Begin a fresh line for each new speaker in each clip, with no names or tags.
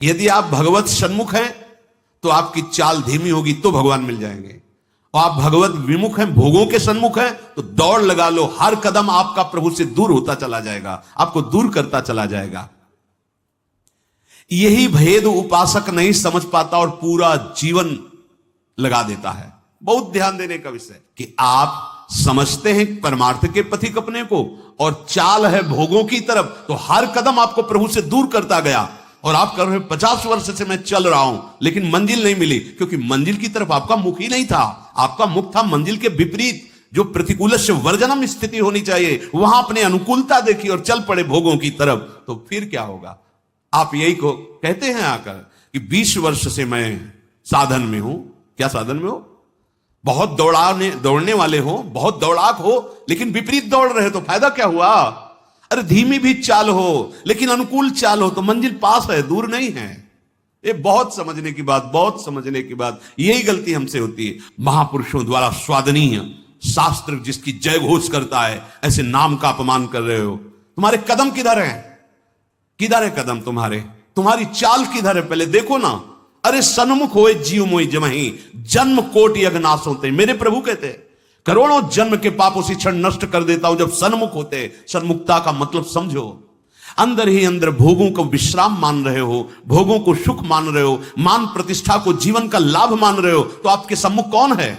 यदि आप भगवत सन्मुख हैं तो आपकी चाल धीमी होगी तो भगवान मिल जाएंगे, और आप भगवत विमुख हैं, भोगों के सन्मुख हैं, तो दौड़ लगा लो, हर कदम आपका प्रभु से दूर होता चला जाएगा, आपको दूर करता चला जाएगा। यही भेद उपासक नहीं समझ पाता और पूरा जीवन लगा देता है। बहुत ध्यान देने का विषय कि आप समझते हैं परमार्थ के पथिक अपने को, और चाल है भोगों की तरफ, तो हर कदम आपको प्रभु से दूर करता गया, और आप कर रहे 50 वर्ष से मैं चल रहा हूं लेकिन मंजिल नहीं मिली, क्योंकि मंजिल की तरफ आपका मुख ही नहीं था। आपका मुख था मंजिल के विपरीत, जो प्रतिकूल से वर्जनम स्थिति होनी चाहिए, वहां अपने अनुकूलता देखी और चल पड़े भोगों की तरफ, तो फिर क्या होगा? आप यही को कहते हैं आकर कि 20 वर्ष से मैं साधन में हूं। क्या साधन में हो? बहुत दौड़ने वाले हो, बहुत दौड़ाक हो, लेकिन विपरीत दौड़ रहे तो फायदा क्या हुआ? अरे धीमी भी चाल हो लेकिन अनुकूल चाल हो तो मंजिल पास है, दूर नहीं है। ये बहुत समझने की बात, बहुत समझने की बात। यही गलती हमसे होती है। महापुरुषों द्वारा स्वादनीय शास्त्र जिसकी जय घोष करता है, ऐसे नाम का अपमान कर रहे हो। तुम्हारे कदम किधर है? किधर है कदम तुम्हारे? तुम्हारी चाल किधर है? पहले देखो ना। अरे सन्मुख होए जीव मोहि जमहि, जन्म कोट यज्ञ नाश होते। मेरे प्रभु कहते हैं करोड़ों जन्म के पाप उसी क्षण नष्ट कर देता हूं जब सन्मुख होते। सन्मुखता का मतलब समझो, अंदर ही अंदर भोगों को विश्राम मान रहे हो, भोगों को सुख मान रहे हो, मान प्रतिष्ठा को जीवन का लाभ मान रहे हो, तो आपके सम्मुख कौन है?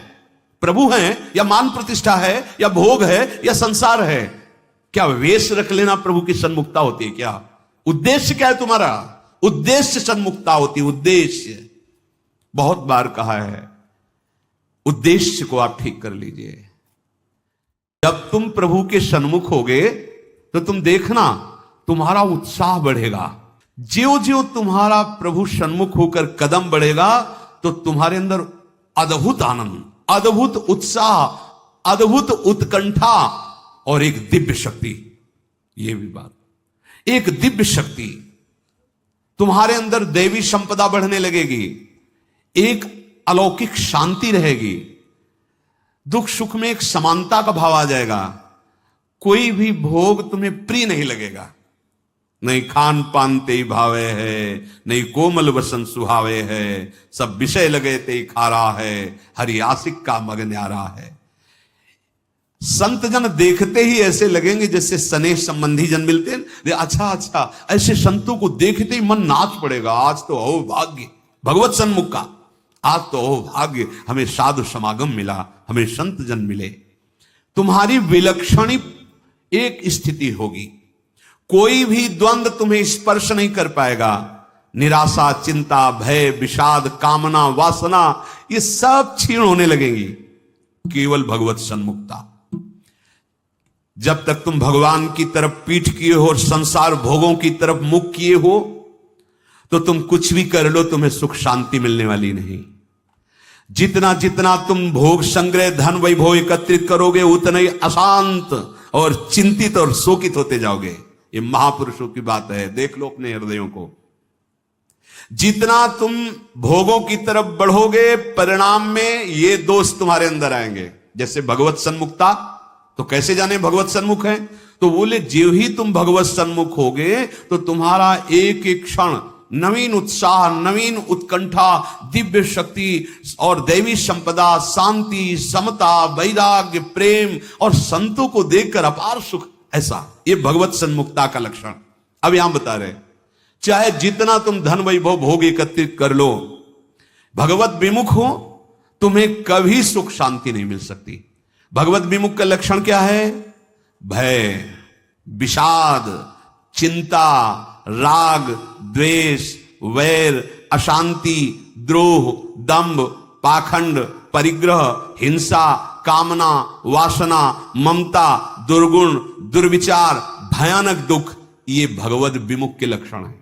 प्रभु हैं या मान प्रतिष्ठा है या भोग है या संसार है? क्या वेश रख लेना प्रभु की सन्मुखता होती है? क्या उद्देश्य क्या है तुम्हारा? उद्देश्य सन्मुखता होती है। उद्देश्य बहुत बार कहा है, उद्देश्य को आप ठीक कर लीजिए। जब तुम प्रभु के सन्मुख होगे तो तुम देखना तुम्हारा उत्साह बढ़ेगा। ज्यों ज्यों तुम्हारा प्रभु सन्मुख होकर कदम बढ़ेगा तो तुम्हारे अंदर अद्भुत आनंद, अद्भुत उत्साह, अद्भुत उत्कंठा और एक दिव्य शक्ति, यह भी बात, एक दिव्य शक्ति तुम्हारे अंदर, देवी संपदा बढ़ने लगेगी, एक अलौकिक शांति रहेगी, दुख सुख में एक समानता का भाव आ जाएगा। कोई भी भोग तुम्हें प्रिय नहीं लगेगा। नहीं खान पान ते भावे है, नहीं कोमल वसन सुहावे है, सब विषय लगे ते खारा है, हरि आशिक का मग न्यारा है। संत जन देखते ही ऐसे लगेंगे जैसे स्नेह संबंधी जन मिलते हैं। अच्छा, ऐसे संतों को देखते ही मन नाच पड़ेगा। आज तो हो भाग्य भगवत सन्मुख का, आज तो हो भाग्य, हमें साधु समागम मिला, हमें संत जन मिले। तुम्हारी विलक्षणी एक स्थिति होगी, कोई भी द्वंद्व तुम्हें स्पर्श नहीं कर पाएगा। निराशा, चिंता, भय, विषाद, कामना, वासना, ये सब क्षीण होने लगेंगी। केवल भगवत सन्मुखता। जब तक तुम भगवान की तरफ पीठ किए हो और संसार भोगों की तरफ मुख किए हो तो तुम कुछ भी कर लो, तुम्हें सुख शांति मिलने वाली नहीं। जितना जितना तुम भोग संग्रह, धन वैभव एकत्रित करोगे, उतना ही अशांत और चिंतित और शोकित होते जाओगे। ये महापुरुषों की बात है, देख लो अपने हृदयों को। जितना तुम भोगों की तरफ बढ़ोगे, परिणाम में ये दोष तुम्हारे अंदर आएंगे। जैसे भगवत सन्मुखता, तो कैसे जाने भगवत सन्मुख है? तो बोले जो ही तुम भगवत सन्मुख होगे तो तुम्हारा एक एक क्षण नवीन उत्साह, नवीन उत्कंठा, दिव्य शक्ति और दैवी संपदा, शांति, समता, वैराग्य, प्रेम और संतों को देखकर अपार सुख, ऐसा ये भगवत सन्मुखता का लक्षण। अब यहां बता रहे, चाहे जितना तुम धन वैभव भोग एकत्रित कर लो, भगवत विमुख हो तुम्हें कभी सुख शांति नहीं मिल सकती। भगवत विमुख का लक्षण क्या है? भय, विषाद, चिंता, राग, द्वेष, वैर, अशांति, द्रोह, दंभ, पाखंड, परिग्रह, हिंसा, कामना, वासना, ममता, दुर्गुण, दुर्विचार, भयानक दुख, ये भगवत विमुख के लक्षण है।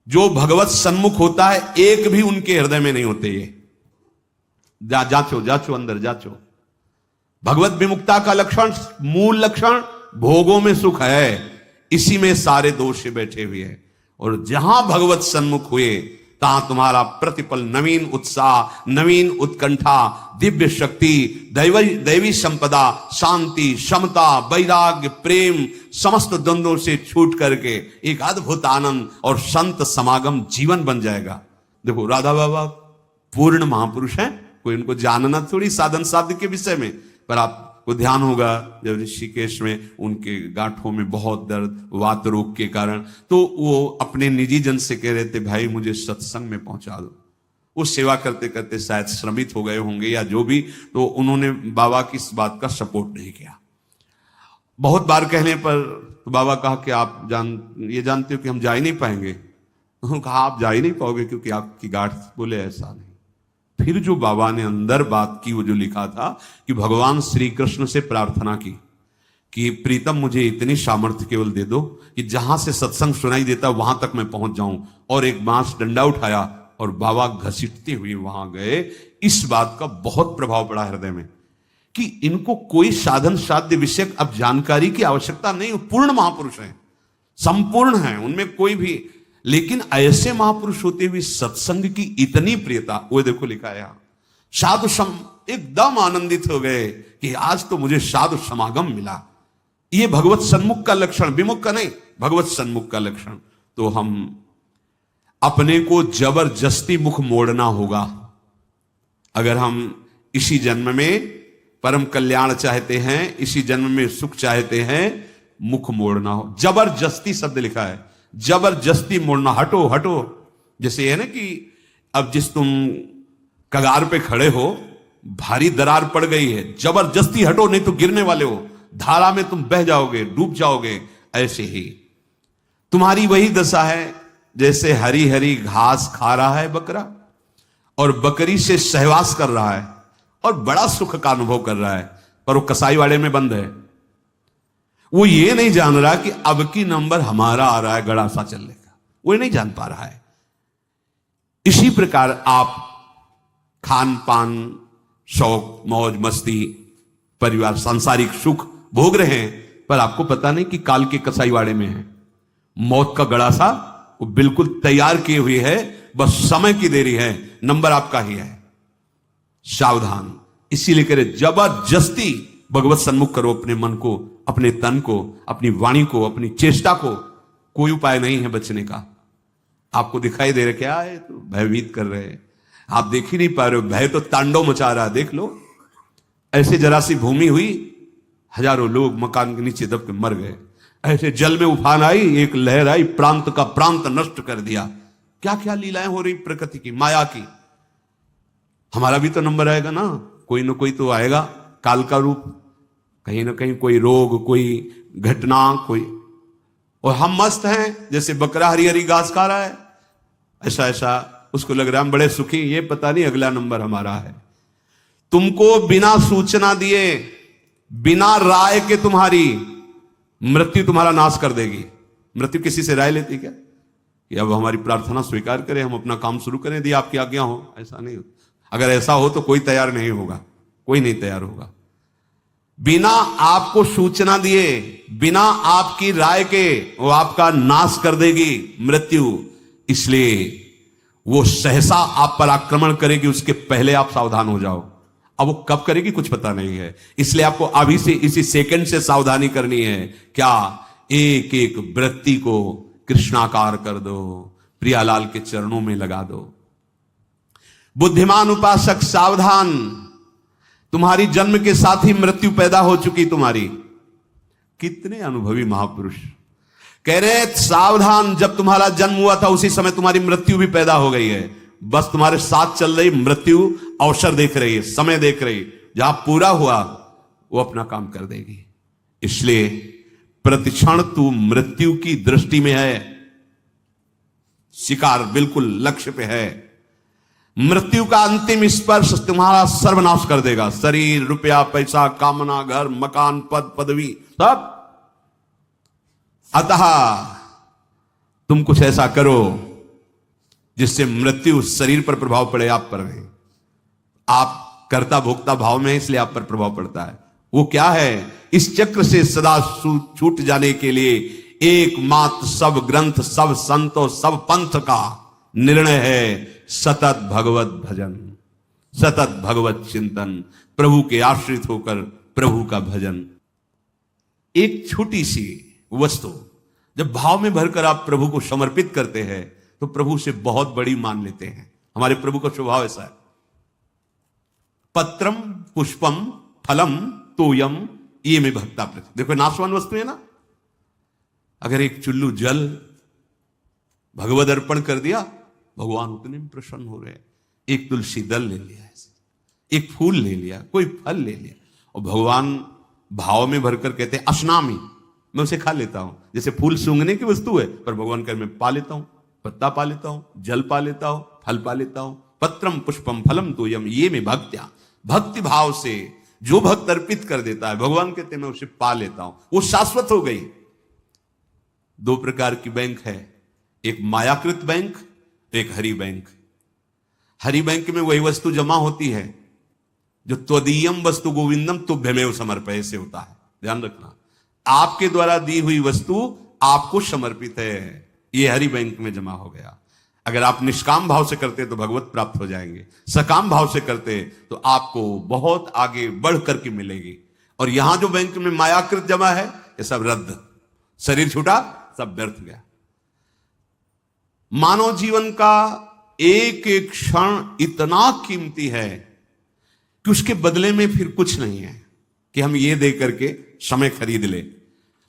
जो भगवत सन्मुख होता है एक भी उनके हृदय में नहीं होते। ये जाचो अंदर जाचो। भगवत विमुक्ता का लक्षण, मूल लक्षण भोगों में सुख है, इसी में सारे दोष बैठे हुए हैं। और जहां भगवत सन्मुख हुए ता तुम्हारा प्रतिपल नवीन उत्साह, नवीन उत्कंठा, दिव्य शक्ति, दैवी संपदा, शांति, क्षमता, वैराग्य, प्रेम, समस्त द्वंद्वों से छूट करके एक अद्भुत आनंद और संत समागम जीवन बन जाएगा। देखो राधा बाबा पूर्ण महापुरुष हैं, कोई उनको जानना थोड़ी साधन साध्य के विषय में, पर आपको ध्यान होगा जब ऋषिकेश में उनके गांठों में बहुत दर्द, वात रोग के कारण, तो वो अपने निजी जन से कह रहे थे भाई मुझे सत्संग में पहुंचा दो। वो सेवा करते करते शायद श्रमित हो गए होंगे या जो भी, तो उन्होंने बाबा की इस बात का सपोर्ट नहीं किया। बहुत बार कहने पर तो बाबा कहा कि आप ये जानते हो कि हम जा ही नहीं पाएंगे। उन्होंने कहा आप जा ही नहीं पाओगे क्योंकि आपकी गांठ। बोले ऐसा नहीं। फिर जो बाबा ने अंदर बात की, वो जो लिखा था कि भगवान श्री कृष्ण से प्रार्थना की कि प्रीतम मुझे इतनी सामर्थ्य केवल दे दो कि जहां से सत्संग सुनाई देता वहां तक मैं पहुंच जाऊं, और एक बांस डंडा उठाया और बाबा घसीटते हुए वहां गए। इस बात का बहुत प्रभाव पड़ा हृदय में कि इनको कोई साधन साध्य विषय अब जानकारी की आवश्यकता नहीं, पूर्ण महापुरुष हैं, संपूर्ण हैं, उनमें कोई भी, लेकिन ऐसे महापुरुष होते हुए सत्संग की इतनी प्रियता। वो देखो लिखा है साधु सम, एकदम आनंदित हो गए कि आज तो मुझे साधु समागम मिला। ये भगवत सन्मुख का लक्षण, विमुख का नहीं, भगवत सन्मुख का लक्षण। तो हम अपने को जबरदस्ती मुख मोड़ना होगा। अगर हम इसी जन्म में परम कल्याण चाहते हैं, इसी जन्म में सुख चाहते हैं, मुख मोड़ना हो। जबरदस्ती शब्द लिखा है, जबरदस्ती मोड़ना, हटो हटो। जैसे है ना कि अब जिस तुम कगार पे खड़े हो, भारी दरार पड़ गई है, जबरदस्ती हटो नहीं तो गिरने वाले हो, धारा में तुम बह जाओगे, डूब जाओगे। ऐसे ही तुम्हारी वही दशा है जैसे हरी हरी घास खा रहा है बकरा और बकरी से सहवास कर रहा है और बड़ा सुख का अनुभव कर रहा है, पर वो कसाईवाड़े में बंद है। वो ये नहीं जान रहा कि अब की नंबर हमारा आ रहा है गड़ासा चलने का, वो नहीं जान पा रहा है। इसी प्रकार आप खान पान, शौक, मौज मस्ती, परिवार, सांसारिक सुख भोग रहे हैं, पर आपको पता नहीं कि काल के कसाईवाड़े में है। मौत का गड़ासा वो बिल्कुल तैयार किए हुए है, बस समय की देरी है, नंबर आपका ही है। सावधान। इसीलिए करे जबरदस्ती भगवत सन्मुख करो अपने मन को, अपने तन को, अपनी वाणी को, अपनी चेष्टा को। कोई उपाय नहीं है बचने का। आपको दिखाई दे रहा क्या है, तो भयभीत कर रहे हैं, आप देख ही नहीं पा रहे हो, भय तो तांडव मचा रहा है। देख लो, ऐसे जरा सी भूमि हुई, हजारों लोग मकान के नीचे दब के मर गए। ऐसे जल में उफान आई, एक लहर आई, प्रांत का प्रांत नष्ट कर दिया। क्या क्या लीलाएं हो रही प्रकृति की, माया की। हमारा भी तो नंबर आएगा ना कोई तो आएगा, काल का रूप, कहीं ना कहीं कोई रोग, कोई घटना, कोई, और हम मस्त हैं जैसे बकरा हरी हरी घास खा रहा है, ऐसा उसको लग रहा है हम बड़े सुखी, ये पता नहीं अगला नंबर हमारा है। तुमको बिना सूचना दिए, बिना राय के तुम्हारी मृत्यु तुम्हारा नाश कर देगी। मृत्यु किसी से राय लेती क्या कि अब हमारी प्रार्थना स्वीकार करें, हम अपना काम शुरू करें, यदि आपकी आज्ञा हो? ऐसा नहीं होता। अगर ऐसा हो तो कोई तैयार नहीं होगा, कोई नहीं तैयार होगा। बिना आपको सूचना दिए, बिना आपकी राय के वो आपका नाश कर देगी मृत्यु। इसलिए वो सहसा आप पर आक्रमण करेगी, उसके पहले आप सावधान हो जाओ। अब वो कब करेगी कुछ पता नहीं है, इसलिए आपको अभी से, इसी सेकंड से सावधानी करनी है। क्या? एक एक वृत्ति को कृष्णाकार कर दो, प्रियालाल के चरणों में लगा दो। बुद्धिमान उपासक सावधान, तुम्हारी जन्म के साथ ही मृत्यु पैदा हो चुकी तुम्हारी। कितने अनुभवी महापुरुष कह रहे हैं सावधान, जब तुम्हारा जन्म हुआ था उसी समय तुम्हारी मृत्यु भी पैदा हो गई है। बस तुम्हारे साथ चल रही मृत्यु अवसर देख रही है, समय देख रही, जहां पूरा हुआ वो अपना काम कर देगी। इसलिए प्रतिक्षण तू मृत्यु की दृष्टि में है, शिकार बिल्कुल लक्ष्य पे है। मृत्यु का अंतिम स्पर्श तुम्हारा सर्वनाश कर देगा। शरीर, रुपया, पैसा, कामना, घर, मकान, पद, पदवी, सब। अतः तुम कुछ ऐसा करो जिससे मृत्यु शरीर पर प्रभाव पड़े, आप पर नहीं। आप कर्ता भोक्ता भाव में, इसलिए आप पर प्रभाव पड़ता है। वो क्या है? इस चक्र से सदा छूट जाने के लिए एकमात्र सब ग्रंथ, सब संतों, सब पंथ का निर्णय है सतत भगवत भजन, सतत भगवत चिंतन, प्रभु के आश्रित होकर प्रभु का भजन। एक छोटी सी वस्तु जब भाव में भरकर आप प्रभु को समर्पित करते हैं तो प्रभु से बहुत बड़ी मान लेते हैं। हमारे प्रभु का स्वभाव ऐसा है। पत्रम पुष्पम फलम तोयम ये में भक्ता प्रति। देखो नाशवान वस्तु है ना, अगर एक चुल्लू जल भगवद अर्पण कर दिया, भगवान उतने में प्रसन्न हो रहे हैं। एक तुलसी दल ले लिया, एक फूल ले लिया, कोई फल ले लिया, और भगवान भाव में भरकर कहते हैं अश्नामी, मैं उसे खा लेता हूं। जैसे फूल सूंघने की वस्तु है, पर भगवान कह मैं पा लेता हूं, पत्ता पा लेता हूं, जल पा लेता हूं, फल पा लेता हूं। पत्रम पुष्पम फलम तोयम ये में भक्त्या, भक्ति भाव से जो भक्त अर्पित कर देता है, भगवान कहते हैं मैं उसे पा लेता हूं, वो शाश्वत हो गई। दो प्रकार की बैंक है, एक मायाकृत बैंक, एक हरि बैंक। हरि बैंक में वही वस्तु जमा होती है जो त्वदीयम वस्तु गोविंदम तुभ्यमेव समर्पय से होता है। ध्यान रखना, आपके द्वारा दी हुई वस्तु आपको समर्पित है, ये हरि बैंक में जमा हो गया। अगर आप निष्काम भाव से करते तो भगवत प्राप्त हो जाएंगे, सकाम भाव से करते तो आपको बहुत आगे बढ़ करके मिलेगी। और यहां जो बैंक में मायाकृत जमा है, ये सब रद्द, शरीर छूटा, सब व्यर्थ गया। मानव जीवन का एक एक क्षण इतना कीमती है कि उसके बदले में फिर कुछ नहीं है कि हम ये दे करके समय खरीद ले।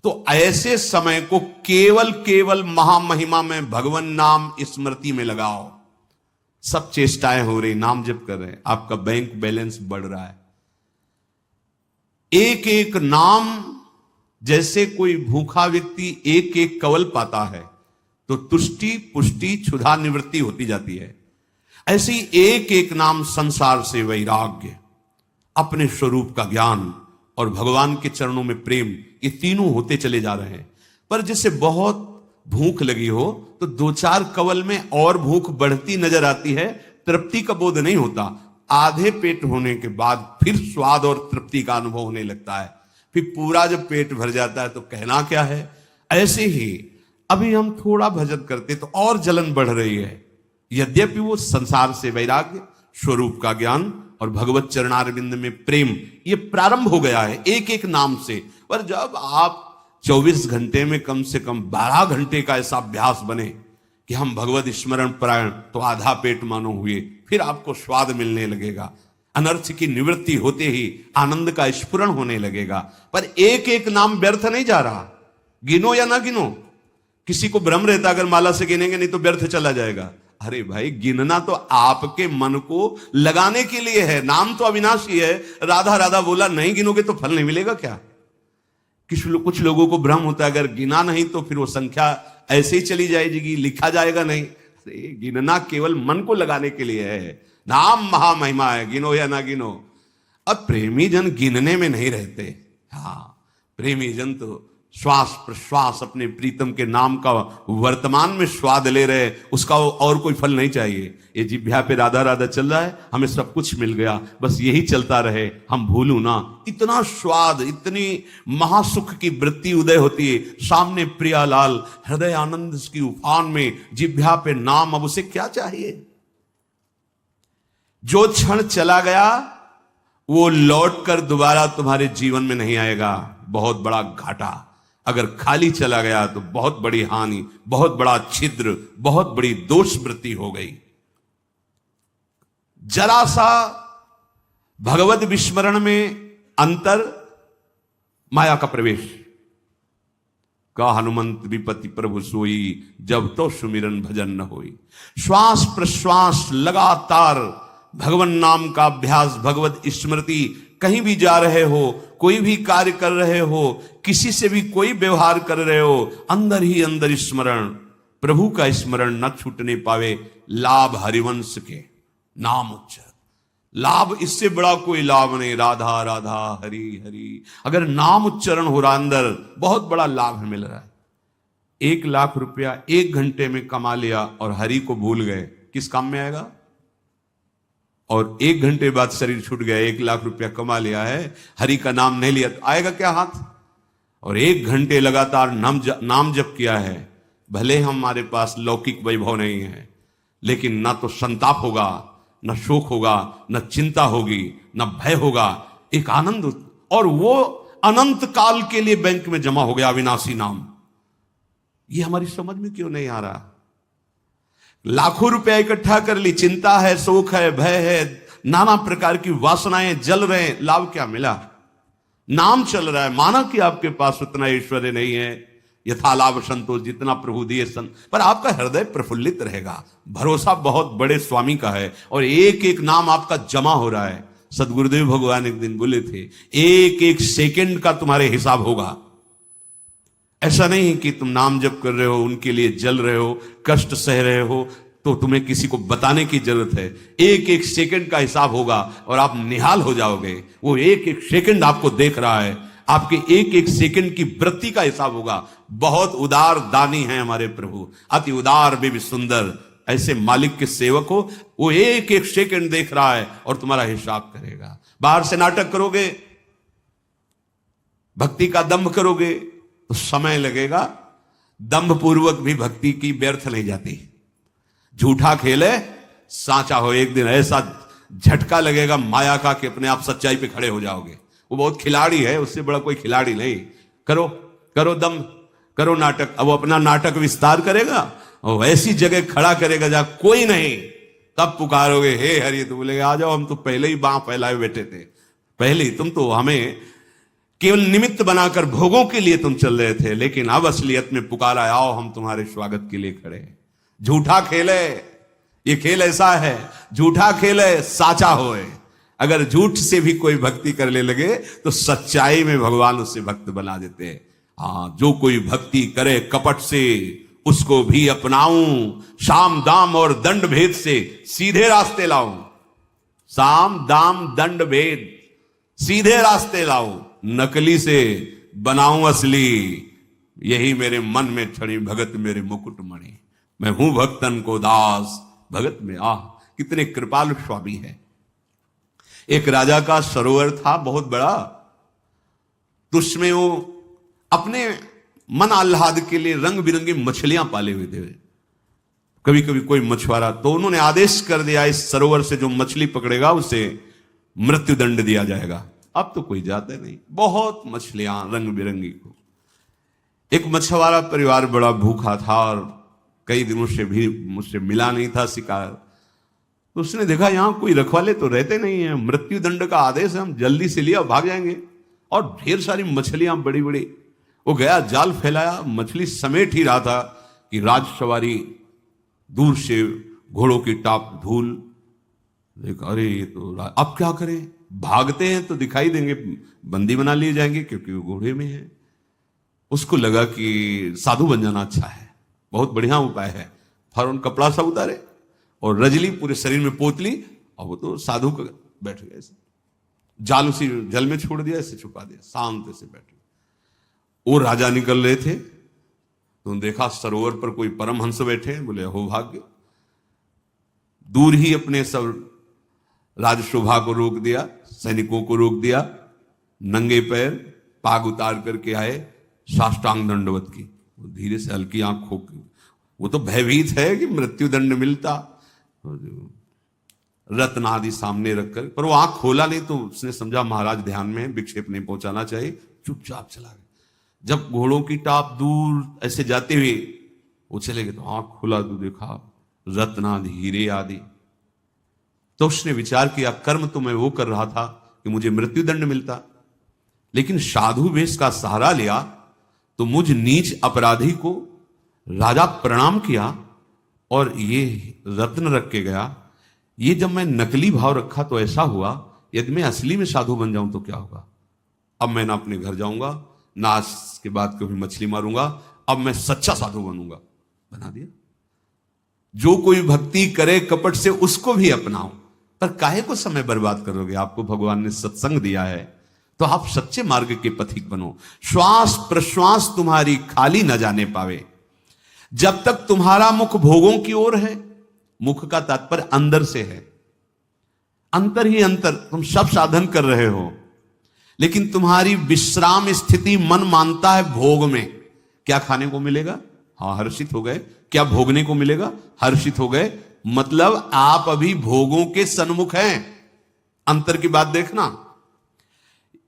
तो ऐसे समय को केवल केवल महामहिमा में भगवान नाम स्मृति में लगाओ। सब चेष्टाएं हो रही, नाम जप कर रहे हैं, आपका बैंक बैलेंस बढ़ रहा है। एक एक नाम, जैसे कोई भूखा व्यक्ति एक एक कवल पाता है तो तुष्टि पुष्टि क्षुधा निवृत्ति होती जाती है, ऐसे ही एक एक नाम संसार से वैराग्य, अपने स्वरूप का ज्ञान और भगवान के चरणों में प्रेम, ये तीनों होते चले जा रहे हैं। पर जिससे बहुत भूख लगी हो तो दो चार कवल में और भूख बढ़ती नजर आती है, तृप्ति का बोध नहीं होता। आधे पेट होने के बाद फिर स्वाद और तृप्ति का अनुभव होने लगता है, फिर पूरा जब पेट भर जाता है तो कहना क्या है। ऐसे ही अभी हम थोड़ा भजन करते तो और जलन बढ़ रही है, यद्यपि वो संसार से वैराग्य, स्वरूप का ज्ञान और भगवत चरणारविंद में प्रेम, ये प्रारंभ हो गया है एक एक नाम से। पर जब आप 24 घंटे में कम से कम 12 घंटे का ऐसा अभ्यास बने कि हम भगवत स्मरण परायण, तो आधा पेट मानो हुए, फिर आपको स्वाद मिलने लगेगा, अनर्थ की निवृत्ति होते ही आनंद का स्फुरण होने लगेगा। पर एक एक नाम व्यर्थ नहीं जा रहा, गिनो या ना गिनो। किसी को भ्रम रहता अगर माला से गिनेंगे नहीं तो व्यर्थ चला जाएगा। अरे भाई, गिनना तो आपके मन को लगाने के लिए है, नाम तो अविनाशी है। राधा राधा बोला, नहीं गिनोगे तो फल नहीं मिलेगा क्या? कुछ लोगों को भ्रम होता है अगर गिना नहीं तो फिर वो संख्या ऐसे ही चली जाएगी, लिखा जाएगा नहीं। अरे गिनना केवल मन को लगाने के लिए है, नाम महामहिमा है, गिनो या ना गिनो। अब प्रेमी जन गिनने में नहीं रहते। हाँ, प्रेमी जन तो श्वास प्रश्वास अपने प्रीतम के नाम का वर्तमान में स्वाद ले रहे, उसका और कोई फल नहीं चाहिए। ये जिह्वा पे राधा राधा चल रहा है, हमें सब कुछ मिल गया, बस यही चलता रहे, हम भूलू ना। इतना स्वाद, इतनी महासुख की वृत्ति उदय होती है, सामने प्रियालाल हृदय आनंद की उफान में, जिह्वा पे नाम, अब उसे क्या चाहिए? जो क्षण चला गया वो लौट कर दोबारा तुम्हारे जीवन में नहीं आएगा, बहुत बड़ा घाटा। अगर खाली चला गया तो बहुत बड़ी हानि, बहुत बड़ा छिद्र, बहुत बड़ी दोष वृत्ति हो गई। जरा सा भगवत विस्मरण में अंतर, माया का प्रवेश। का हनुमंत विपति प्रभु सोई, जब तो सुमिरन भजन न होई। श्वास प्रश्वास लगातार भगवान नाम का अभ्यास, भगवत स्मृति, कहीं भी जा रहे हो, कोई भी कार्य कर रहे हो, किसी से भी कोई व्यवहार कर रहे हो, अंदर ही अंदर स्मरण, प्रभु का स्मरण न छूटने पावे। लाभ हरिवंश के नाम उच्चारण, लाभ इससे बड़ा कोई लाभ नहीं। राधा राधा हरि हरि, अगर नाम उच्चारण हो रहा अंदर, बहुत बड़ा लाभ मिल रहा है। 1 लाख रुपया 1 घंटे में कमा लिया और हरि को भूल गए, किस काम में आएगा? और 1 घंटे बाद शरीर छूट गया, 1 लाख रुपया कमा लिया है, हरि का नाम नहीं लिया तो आएगा क्या हाथ? और 1 घंटे लगातार नाम जप किया है, भले हमारे पास लौकिक वैभव नहीं है, लेकिन ना तो संताप होगा, न शोक होगा, न चिंता होगी, न भय होगा, एक आनंद, और वो अनंत काल के लिए बैंक में जमा हो गया अविनाशी नाम। ये हमारी समझ में क्यों नहीं आ रहा? लाखों रुपया इकट्ठा कर ली, चिंता है, शोक है, भय है, नाना प्रकार की वासनाएं जल रहे हैं, लाभ क्या मिला? नाम चल रहा है, माना कि आपके पास उतना ऐश्वर्य नहीं है, यथा लाभ संतोष, जितना प्रभु दिए सन, पर आपका हृदय प्रफुल्लित रहेगा, भरोसा बहुत बड़े स्वामी का है, और एक एक नाम आपका जमा हो रहा है। सदगुरुदेव भगवान एक दिन बोले थे, एक एक सेकंड का तुम्हारे हिसाब होगा। ऐसा नहीं कि तुम नाम जप कर रहे हो, उनके लिए जल रहे हो, कष्ट सह रहे हो, तो तुम्हें किसी को बताने की जरूरत है। एक एक सेकंड का हिसाब होगा और आप निहाल हो जाओगे। वो एक एक सेकंड आपको देख रहा है, आपके एक एक सेकंड की वृत्ति का हिसाब होगा। बहुत उदार दानी है हमारे प्रभु, अति उदार भी सुंदर। ऐसे मालिक के सेवक हो, वो एक एक सेकंड देख रहा है और तुम्हारा हिसाब करेगा। बाहर से नाटक करोगे, भक्ति का दंभ करोगे तो समय लगेगा, दंभ पूर्वक भी भक्ति की व्यर्थ नहीं जाती। झूठा खेले साचा हो, एक दिन ऐसा झटका लगेगा माया का कि अपने आप सच्चाई पे खड़े हो जाओगे। वो बहुत खिलाड़ी है, उससे बड़ा कोई खिलाड़ी नहीं। करो करो दम, करो नाटक। अब वो अपना नाटक विस्तार करेगा और ऐसी जगह खड़ा करेगा जहां कोई नहीं, तब पुकारोगे हे हरि, तो बोलेगे आ जाओ, हम तो पहले ही बांह फैलाए बैठे थे, पहले ही तुम तो हमें केवल निमित्त बनाकर भोगों के लिए तुम चल रहे थे, लेकिन अब असलियत में पुकारा, आओ हम तुम्हारे स्वागत के लिए खड़े हैं। झूठा खेले, ये खेल ऐसा है, झूठा खेले साचा होए। अगर झूठ से भी कोई भक्ति करने लगे तो सच्चाई में भगवान उससे भक्त बना देते हैं। हाँ, जो कोई भक्ति करे कपट से, उसको भी अपनाऊं, साम दाम और दंड भेद से सीधे रास्ते लाऊं। साम दाम दंड भेद सीधे रास्ते लाऊं, नकली से बनाऊं असली। यही मेरे मन में छड़ी भगत मेरे मुकुट मणि। मैं हूं भक्तन को दास, भगत में आह। कितने कृपालु स्वामी है। एक राजा का सरोवर था बहुत बड़ा, तो उसमें वो अपने मन आह्लाद के लिए रंग बिरंगी मछलियां पाले हुए थे। कभी कभी कोई मछुआरा, तो उन्होंने आदेश कर दिया इस सरोवर से जो मछली पकड़ेगा उसे मृत्यु दंड दिया जाएगा। अब तो कोई जाता नहीं, बहुत मछलियां रंग बिरंगी को। एक मछुआरा परिवार बड़ा भूखा था और कई दिनों से भी मुझसे मिला नहीं था शिकार। तो उसने देखा यहां कोई रखवाले तो रहते नहीं है, मृत्यु दंड का आदेश है, हम जल्दी से लिया भाग जाएंगे। और ढेर सारी मछलियां बड़ी बड़ी। वो गया, जाल फैलाया, मछली समेट ही रहा था कि राजसवारी दूर से घोड़ों की टाप धूल देख, अरे ये तो अब क्या करें, भागते हैं तो दिखाई देंगे, बंदी बना लिए जाएंगे क्योंकि वो घोड़े में है। उसको लगा कि साधु बन जाना अच्छा है, बहुत बढ़िया उपाय है। फौरन कपड़ा सा उतारे और रजली पूरे शरीर में पोत ली, और वो तो साधु का बैठ गया, जाल उसी जल में छोड़ दिया, ऐसे छुपा दिया, शांत से बैठ गए। वो राजा निकल रहे थे तो देखा सरोवर पर कोई परमहंस बैठे हैं। बोले हो भाग्य। दूर ही अपने सब राजशोभा को रोक दिया, सैनिकों को रोक दिया, नंगे पैर पाग उतार करके आए, साष्टांग दंडवत की। धीरे से हल्की आंख खोल, वो तो भयभीत है कि मृत्यु दंड मिलता, रत्न आदि सामने रखकर, पर वो आंख खोला नहीं। तो उसने समझा महाराज ध्यान में है, विक्षेप नहीं पहुंचाना चाहिए, चुपचाप चला गया। जब घोड़ों की टाप दूर ऐसे जाते हुए वो चले गए तो आंख खोला तो देखा रत्न आदि, हीरे आदि। तो उसने विचार किया, कर्म तो मैं वो कर रहा था कि मुझे मृत्यु दंड मिलता, लेकिन साधु वेश का सहारा लिया तो मुझ नीच अपराधी को राजा प्रणाम किया और ये रत्न रख के गया। ये जब मैं नकली भाव रखा तो ऐसा हुआ, यदि मैं असली में साधु बन जाऊं तो क्या होगा। अब मैं ना अपने घर जाऊंगा, ना आज के बाद कभी मछली मारूंगा, अब मैं सच्चा साधु बनूंगा। बना दिया। जो कोई भक्ति करे कपट से उसको भी अपनाओ, पर काहे को समय बर्बाद करोगे। आपको भगवान ने सत्संग दिया है तो आप सच्चे मार्ग के पथिक बनो। श्वास प्रश्वास तुम्हारी खाली न जाने पावे। जब तक तुम्हारा मुख भोगों की ओर है, मुख का तात्पर्य अंदर से है, अंतर ही अंतर, तुम सब साधन कर रहे हो, लेकिन तुम्हारी विश्राम स्थिति मन मानता है भोग में। क्या खाने को मिलेगा, हाँ हर्षित हो गए। क्या भोगने को मिलेगा, हर्षित हो गए। मतलब आप अभी भोगों के सन्मुख हैं। अंतर की बात देखना,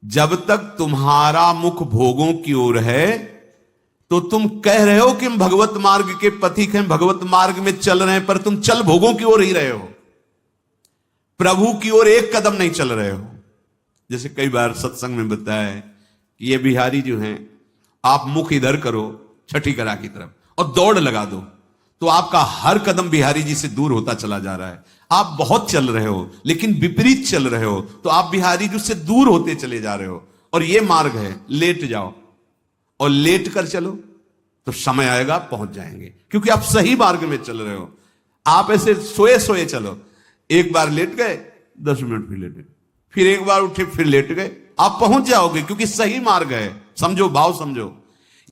जब तक तुम्हारा मुख भोगों की ओर है तो तुम कह रहे हो कि हम भगवत मार्ग के पथिक हैं, भगवत मार्ग में चल रहे हैं, पर तुम चल भोगों की ओर ही रहे हो, प्रभु की ओर एक कदम नहीं चल रहे हो। जैसे कई बार सत्संग में बताया है कि ये बिहारी जो हैं, आप मुख इधर करो छठी करा की तरफ और दौड़ लगा दो, तो आपका हर कदम बिहारी जी से दूर होता चला जा रहा है। आप बहुत चल रहे हो लेकिन विपरीत चल रहे हो, तो आप बिहारी जी से दूर होते चले जा रहे हो। और ये मार्ग है, लेट जाओ और लेट कर चलो तो समय आएगा पहुंच जाएंगे, क्योंकि आप सही मार्ग में चल रहे हो। आप ऐसे सोए सोए चलो, एक बार लेट गए 10 मिनट फिर लेटे, फिर एक बार उठे फिर लेट गए, आप पहुंच जाओगे, क्योंकि सही मार्ग है। समझो, भाव समझो।